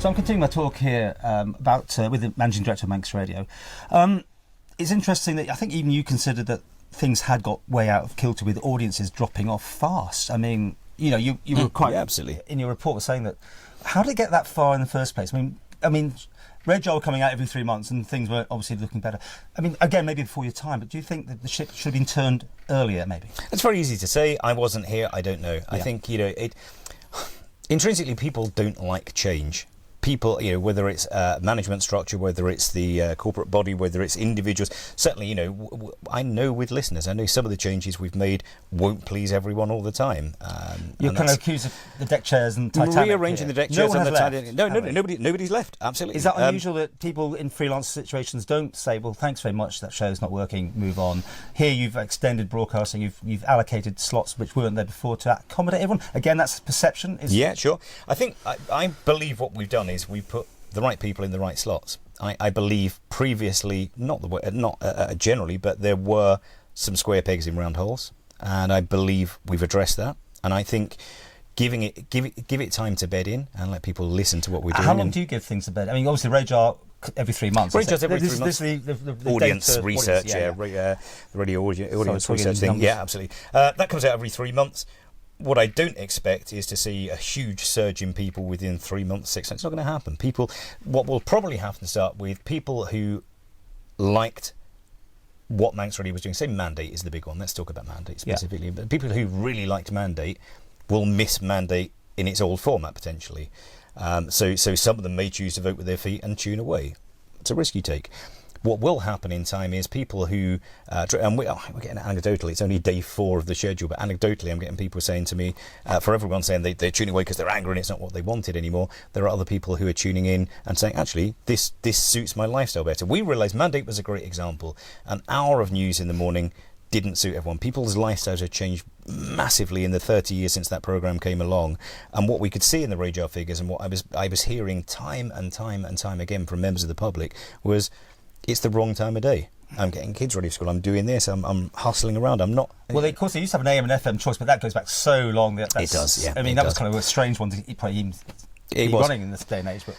So I'm continuing my talk here with the Managing Director of Manx Radio. It's interesting that I think even you considered that things had got way out of kilter with audiences dropping off fast. I mean, you were quite absolutely in your report was saying that. How did it get that far in the first place? I mean, Red Jar were coming out every 3 months and things were obviously looking better. I mean, again, maybe before your time, but do you think that the ship should have been turned earlier, maybe? It's very easy to say. I wasn't here. I don't know. Yeah. I think, intrinsically people don't like change. People, whether it's management structure, whether it's the corporate body, whether it's individuals. Certainly, I know with listeners, I know some of the changes we've made won't please everyone all the time. You're kind of accused of the deck chairs and Titanic. Rearranging the deck chairs and the Titanic. No, nobody's left. Absolutely. Is that unusual that people in freelance situations don't say, "Well, thanks very much, that show's not working, move on"? Here, you've extended broadcasting, you've allocated slots which weren't there before to accommodate everyone. Again, that's perception. Yeah, sure. I think I believe what we've done is we put the right people in the right slots. I believe previously, not generally, but there were some square pegs in round holes, and I believe we've addressed that. And I think give it time to bed in and let people listen to what we're doing. How long do you give things to bed? I mean, obviously, Radar every 3 months. Radar every 3 months. The audience research, the radio audience research thing. Yeah, absolutely. That comes out every 3 months. What I don't expect is to see a huge surge in people within 3 months, 6 months. It's not going to happen. What will probably have to start with people who liked what Manx Radio was doing. Say Mandate is the big one. Let's talk about Mandate specifically. But people who really liked Mandate will miss Mandate in its old format potentially. So some of them may choose to vote with their feet and tune away. It's a risk you take. What will happen in time is people who, and we're getting anecdotal, it's only day 4 of the schedule, but anecdotally I'm getting people saying to me, for everyone saying they're tuning away because they're angry and it's not what they wanted anymore, there are other people who are tuning in and saying, actually, this suits my lifestyle better. We realised Mandate was a great example. An hour of news in the morning didn't suit everyone. People's lifestyles have changed massively in the 30 years since that programme came along, and what we could see in the radar figures and what I was hearing time and time again from members of the public was, it's the wrong time of day. I'm getting kids ready for school. I'm doing this. I'm hustling around. I'm not. Well, of course, they used to have an AM and FM choice, but that goes back so long. It does. Yeah. I mean, that was kind of a strange one to probably even be running in this day and age. But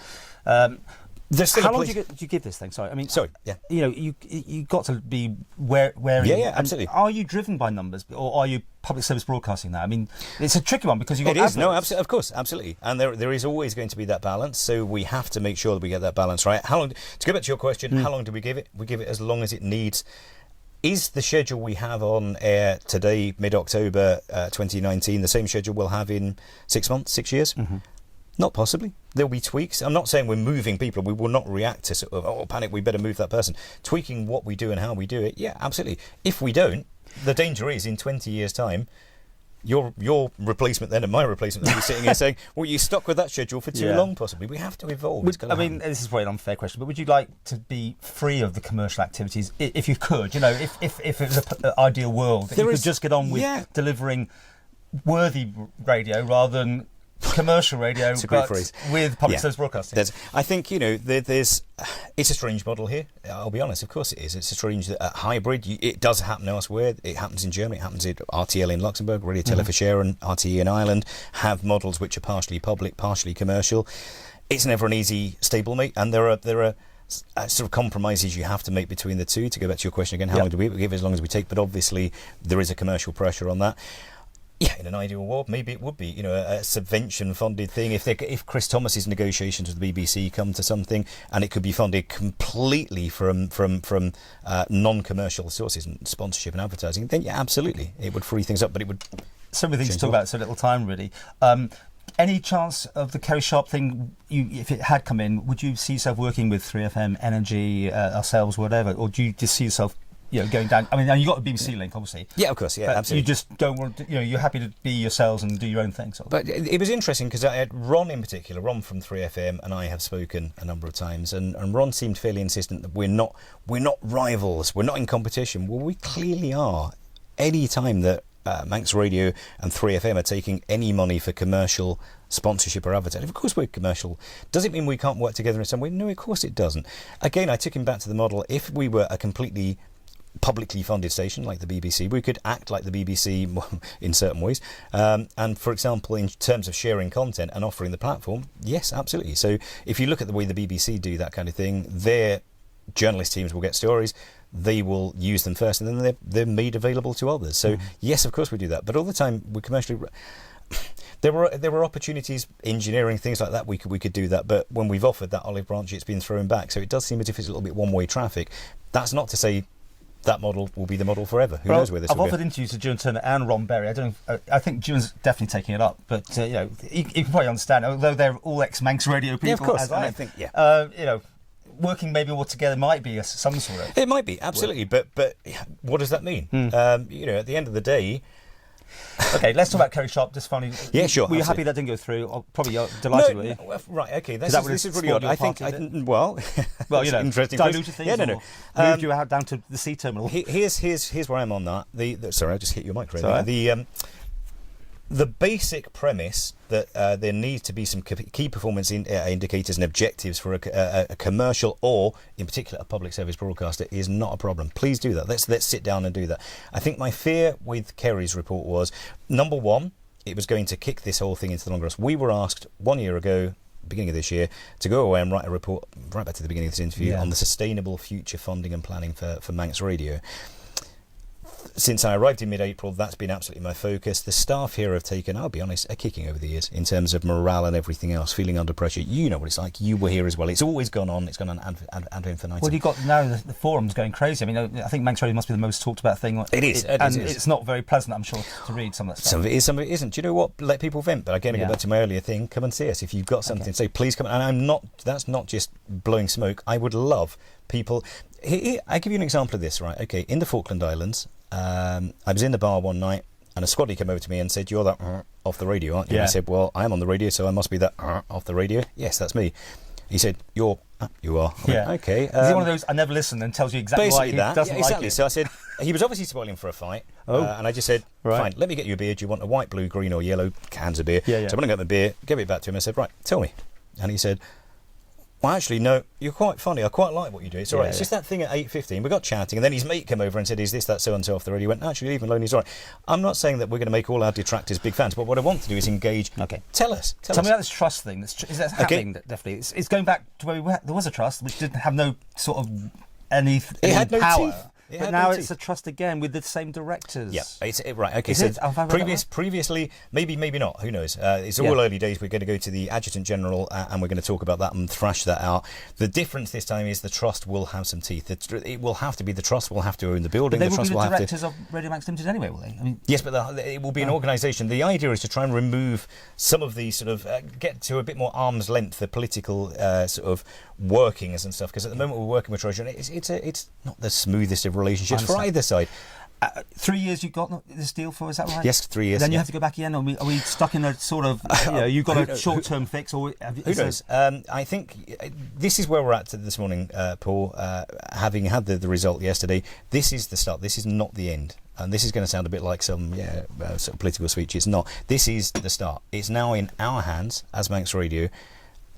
how long do you give this thing? Sorry, I mean, yeah. You got to be wary. Yeah, absolutely. Are you driven by numbers, or are you public service broadcasting now? I mean, it's a tricky one because you've got. It is. No, absolutely, of course, absolutely, and there is always going to be that balance. So we have to make sure that we get that balance right. How long? To go back to your question, how long do we give it? We give it as long as it needs. Is the schedule we have on air today, mid-October 2019, the same schedule we'll have in 6 months, 6 years? Mm-hmm. Not possibly. There'll be tweaks. I'm not saying we're moving people. We will not react to sort of, panic, we better move that person. Tweaking what we do and how we do it, yeah, absolutely. If we don't, the danger is in 20 years' time, your replacement then and my replacement will be sitting here saying, well, you stuck with that schedule for too long, possibly. We have to evolve. I mean, this is probably an unfair question, but would you like to be free of the commercial activities if you could? If it was an ideal world, if you could just get on with delivering worthy radio rather than commercial radio, but with public service broadcasting. I think it's a strange model here. I'll be honest. Of course, it is. It's a strange hybrid. It does happen elsewhere. It happens in Germany. It happens at RTL in Luxembourg. Radio Tele for Share and RTE in Ireland have models which are partially public, partially commercial. It's never an easy stablemate, and there are sort of compromises you have to make between the two. To go back to your question again, how long do we give? As long as we take, but obviously there is a commercial pressure on that. Yeah, in an ideal world, maybe it would be, a subvention-funded thing. If Chris Thomas's negotiations with the BBC come to something, and it could be funded completely from non-commercial sources and sponsorship and advertising, then yeah, absolutely, it would free things up. But it would. So many things to talk about. So little time, really. Any chance of the Kerry Sharp thing? If it had come in, would you see yourself working with 3FM, Energy, ourselves, whatever, or do you just see yourself? Going down. I mean, you got a BBC link, obviously. Yeah, of course. Yeah, but absolutely. You just don't want to. You're happy to be yourselves and do your own thing. But it was interesting because I had Ron in particular, Ron from 3FM, and I have spoken a number of times, and Ron seemed fairly insistent that we're not rivals, we're not in competition. Well, we clearly are. Any time that Manx Radio and 3FM are taking any money for commercial sponsorship or advertising, of course we're commercial. Does it mean we can't work together in some way? No, of course it doesn't. Again, I took him back to the model. If we were a completely publicly funded station like the BBC. We could act like the BBC in certain ways. And for example, in terms of sharing content and offering the platform, yes, absolutely. So if you look at the way the BBC do that kind of thing, their journalist teams will get stories, they will use them first, and then they're made available to others. So yes, of course we do that. But all the time we're commercially... There were opportunities, engineering, things like that, we could do that, but when we've offered that olive branch, it's been thrown back. So it does seem as if it's a little bit one-way traffic. That's not to say that model will be the model forever. Who knows where this will go? I've offered interviews to Juan Turner and Ron Berry. I think Juan's definitely taking it up, but you can probably understand, although they're all ex-Manx radio people. Yeah, of course. As I think, working maybe all together might be some sort of... It might be, absolutely, but what does that mean? At the end of the day... Okay, let's talk about Kerry Sharp just finally. Yeah, sure. Were you happy that didn't go through? Or probably delighted with you. Right, okay. This is really odd. I think, well, interesting. Diluted things. Yeah, no. Moved you out down to the sea terminal. Here's where I'm on that. Sorry, I just hit your mic right. The basic premise that there needs to be some key performance indicators and objectives for a commercial or, in particular, a public service broadcaster is not a problem. Please do that. Let's sit down and do that. I think my fear with Kerry's report was, number one, it was going to kick this whole thing into the long grass. We were asked 1 year ago, beginning of this year, to go away and write a report, right back to the beginning of this interview, on the sustainable future funding and planning for Manx Radio. Since I arrived in mid-April, that's been absolutely my focus. The staff here have taken, I'll be honest, a kicking over the years in terms of morale and everything else, feeling under pressure. You know what it's like. You were here as well. It's always gone on. It's gone on ad infinitum. Well, you've got now the forum's going crazy. I mean, I think Manx Radio must be the most talked about thing. It is. It's not very pleasant, I'm sure, to read some of that stuff. Some of it is, some of it isn't. Do you know what? Let people vent. But again, I go back to my earlier thing. Come and see us. If you've got something to say, please come. And that's not just blowing smoke. I would love people... I give you an example of this, right? Okay, in the Falkland Islands, I was in the bar one night and a squaddie came over to me and said, "You're that off the radio, aren't you?" And I said, "Well, I am on the radio, so I must be that off the radio." "Yes, that's me." He said, "You are." Yeah. Went, okay. Is he one of those, I never listen, and tells you exactly why he doesn't like it? So I said, he was obviously spoiling for a fight, and I just said, "Fine, let me get you a beer. Do you want a white, blue, green or yellow cans of beer?" Yeah. So when I got the beer, gave it back to him, I said, "Right, tell me." And he said, "Well, actually, no, you're quite funny. I quite like what you do. It's all right. It's just that thing at 8:15. We got chatting, and then his mate came over and said, 'Is this that so-and-so off the radio?' He went, 'Actually, leave him alone. He's all right.'" I'm not saying that we're going to make all our detractors big fans, but what I want to do is engage. Okay. Tell us. Tell me about this trust thing. Is that happening? Definitely. It's going back to where there was a trust, which didn't have no sort of any had no power. teeth. But now it's a trust again with the same directors. Yeah, right. Okay, so previously, maybe not. Who knows? It's all early days. We're going to go to the Adjutant General and we're going to talk about that and thrash that out. The difference this time is the trust will have some teeth. It will have to be the trust will have to own the building. But they will be the directors of Radio Manx Limited anyway, will they? I mean, yes, but it will be an organisation. The idea is to try and remove some of the sort of get to a bit more arm's length the political sort of workings and stuff. Because at the moment we're working with Treasury, it's not the smoothest of relationships for either side. 3 years you got this deal for, is that right? Yes, 3 years. Then you have to go back again. Are we stuck in a sort of, you've got a short-term fix? Or who knows? I think this is where we're at this morning, Paul. Having had the result yesterday, this is the start. This is not the end. And this is going to sound a bit like some sort of political speech. It's not. This is the start. It's now in our hands as Manx Radio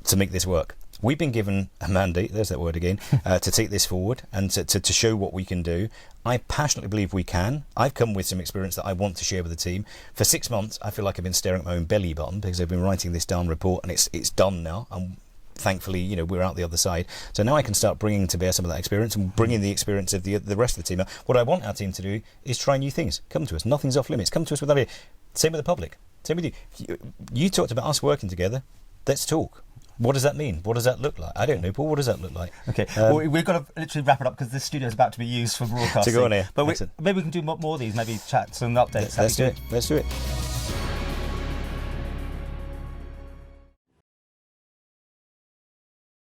to make this work. We've been given a mandate, there's that word again, to take this forward and to show what we can do. I passionately believe we can. I've come with some experience that I want to share with the team. For 6 months, I feel like I've been staring at my own belly button because I've been writing this down report and it's done now. And thankfully, we're out the other side. So now I can start bringing to bear some of that experience and bringing the experience of the rest of the team. What I want our team to do is try new things. Come to us. Nothing's off limits. Come to us with that idea. Same with the public. Same with you. You talked about us working together. Let's talk. What does that mean? What does that look like? I don't know, Paul. What does that look like? Okay, well, we've got to literally wrap it up because this studio is about to be used for broadcasting. To go on here. But maybe we can do more of these, maybe chats and updates. Let's do it.